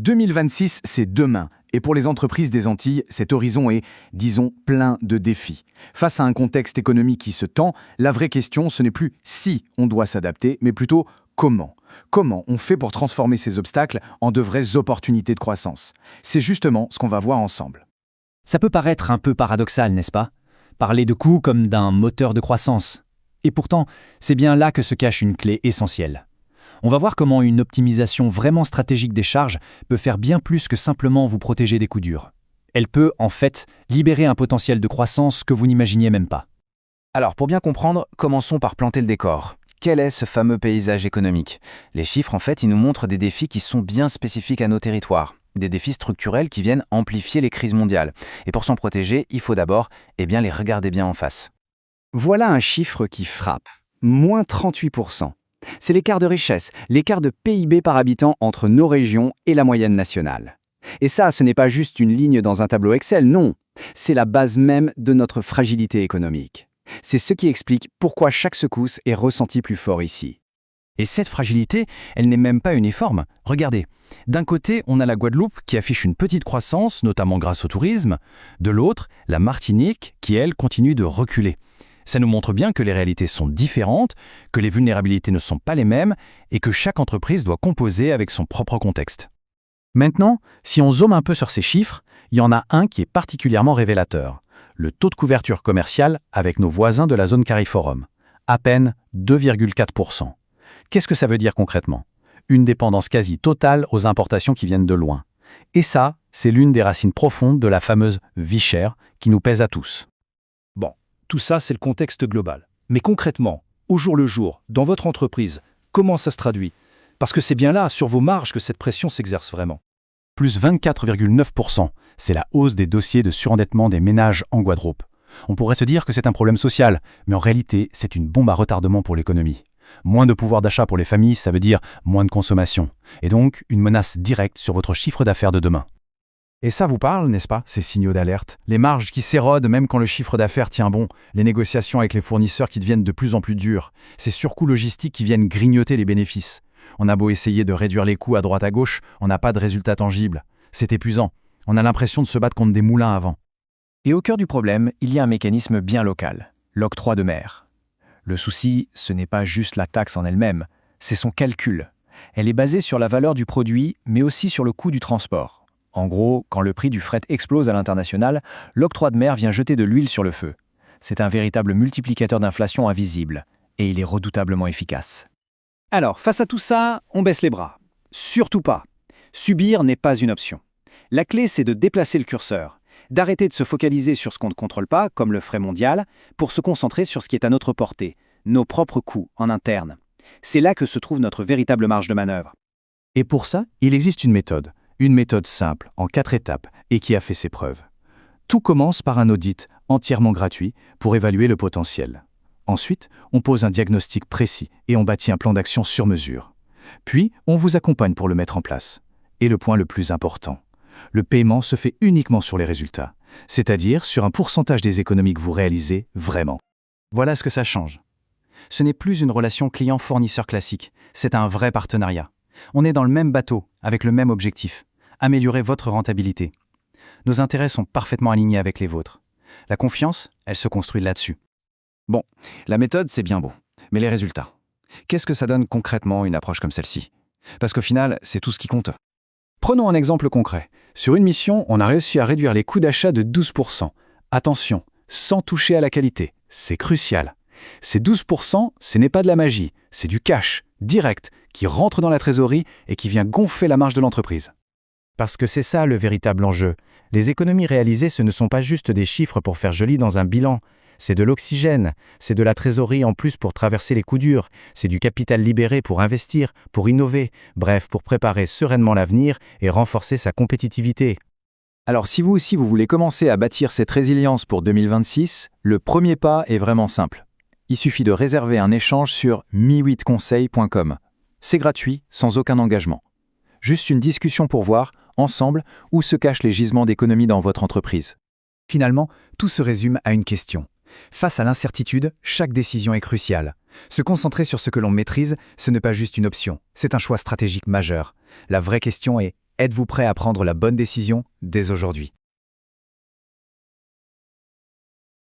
2026, c'est demain. Et pour les entreprises des Antilles, cet horizon est, disons, plein de défis. Face à un contexte économique qui se tend, la vraie question, ce n'est plus si on doit s'adapter, mais plutôt comment. Comment on fait pour transformer ces obstacles en de vraies opportunités de croissance? C'est justement ce qu'on va voir ensemble. Ça peut paraître un peu paradoxal, n'est-ce pas? Parler de coûts comme d'un moteur de croissance. Et pourtant, c'est bien là que se cache une clé essentielle. On va voir comment une optimisation vraiment stratégique des charges peut faire bien plus que simplement vous protéger des coups durs. Elle peut, en fait, libérer un potentiel de croissance que vous n'imaginiez même pas. Alors, pour bien comprendre, commençons par planter le décor. Quel est ce fameux paysage économique? Les chiffres, en fait, ils nous montrent des défis qui sont bien spécifiques à nos territoires. Des défis structurels qui viennent amplifier les crises mondiales. Et pour s'en protéger, il faut d'abord les regarder bien en face. Voilà un chiffre qui frappe. Moins 38%. C'est l'écart de richesse, l'écart de PIB par habitant entre nos régions et la moyenne nationale. Et ça, ce n'est pas juste une ligne dans un tableau Excel, non. C'est la base même de notre fragilité économique. C'est ce qui explique pourquoi chaque secousse est ressentie plus fort ici. Et cette fragilité, elle n'est même pas uniforme. Regardez, d'un côté, on a la Guadeloupe qui affiche une petite croissance, notamment grâce au tourisme. De l'autre, la Martinique qui, elle, continue de reculer. Ça nous montre bien que les réalités sont différentes, que les vulnérabilités ne sont pas les mêmes et que chaque entreprise doit composer avec son propre contexte. Maintenant, si on zoome un peu sur ces chiffres, il y en a un qui est particulièrement révélateur. Le taux de couverture commerciale avec nos voisins de la zone CARIFORUM. À peine 2,4%. Qu'est-ce que ça veut dire concrètement? Une dépendance quasi totale aux importations qui viennent de loin. Et ça, c'est l'une des racines profondes de la fameuse vie chère qui nous pèse à tous. Bon, tout ça, c'est le contexte global. Mais concrètement, au jour le jour, dans votre entreprise, comment ça se traduit? Parce que c'est bien là, sur vos marges, que cette pression s'exerce vraiment. Plus 24,9%, c'est la hausse des dossiers de surendettement des ménages en Guadeloupe. On pourrait se dire que c'est un problème social, mais en réalité, c'est une bombe à retardement pour l'économie. Moins de pouvoir d'achat pour les familles, ça veut dire moins de consommation. Et donc, une menace directe sur votre chiffre d'affaires de demain. Et ça vous parle, n'est-ce pas, ces signaux d'alerte? Les marges qui s'érodent même quand le chiffre d'affaires tient bon, les négociations avec les fournisseurs qui deviennent de plus en plus dures, ces surcoûts logistiques qui viennent grignoter les bénéfices. On a beau essayer de réduire les coûts à droite à gauche, on n'a pas de résultat tangible. C'est épuisant. On a l'impression de se battre contre des moulins à vent. Et au cœur du problème, il y a un mécanisme bien local, l'octroi de mer. Le souci, ce n'est pas juste la taxe en elle-même, c'est son calcul. Elle est basée sur la valeur du produit, mais aussi sur le coût du transport. En gros, quand le prix du fret explose à l'international, l'octroi de mer vient jeter de l'huile sur le feu. C'est un véritable multiplicateur d'inflation invisible, et il est redoutablement efficace. Alors, face à tout ça, on baisse les bras. Surtout pas. Subir n'est pas une option. La clé, c'est de déplacer le curseur, d'arrêter de se focaliser sur ce qu'on ne contrôle pas, comme le frais mondial, pour se concentrer sur ce qui est à notre portée, nos propres coûts en interne. C'est là que se trouve notre véritable marge de manœuvre. Et pour ça, il existe une méthode simple, en 4 étapes, et qui a fait ses preuves. Tout commence par un audit entièrement gratuit pour évaluer le potentiel. Ensuite, on pose un diagnostic précis et on bâtit un plan d'action sur mesure. Puis, on vous accompagne pour le mettre en place. Et le point le plus important, le paiement se fait uniquement sur les résultats, c'est-à-dire sur un pourcentage des économies que vous réalisez vraiment. Voilà ce que ça change. Ce n'est plus une relation client-fournisseur classique, c'est un vrai partenariat. On est dans le même bateau, avec le même objectif, améliorer votre rentabilité. Nos intérêts sont parfaitement alignés avec les vôtres. La confiance, elle se construit là-dessus. Bon, la méthode, c'est bien beau, mais les résultats. Qu'est-ce que ça donne concrètement une approche comme celle-ci? Parce qu'au final, c'est tout ce qui compte. Prenons un exemple concret. Sur une mission, on a réussi à réduire les coûts d'achat de 12%. Attention, sans toucher à la qualité. C'est crucial. Ces 12%, ce n'est pas de la magie, c'est du cash, direct, qui rentre dans la trésorerie et qui vient gonfler la marge de l'entreprise. Parce que c'est ça le véritable enjeu. Les économies réalisées, ce ne sont pas juste des chiffres pour faire joli dans un bilan. C'est de l'oxygène, c'est de la trésorerie en plus pour traverser les coups durs, c'est du capital libéré pour investir, pour innover, bref, pour préparer sereinement l'avenir et renforcer sa compétitivité. Alors si vous aussi vous voulez commencer à bâtir cette résilience pour 2026, le premier pas est vraiment simple. Il suffit de réserver un échange sur mi8conseil.com. C'est gratuit, sans aucun engagement. Juste une discussion pour voir, ensemble, où se cachent les gisements d'économie dans votre entreprise. Finalement, tout se résume à une question. Face à l'incertitude, chaque décision est cruciale. Se concentrer sur ce que l'on maîtrise, ce n'est pas juste une option, c'est un choix stratégique majeur. La vraie question est, Êtes-vous prêt à prendre la bonne décision dès aujourd'hui?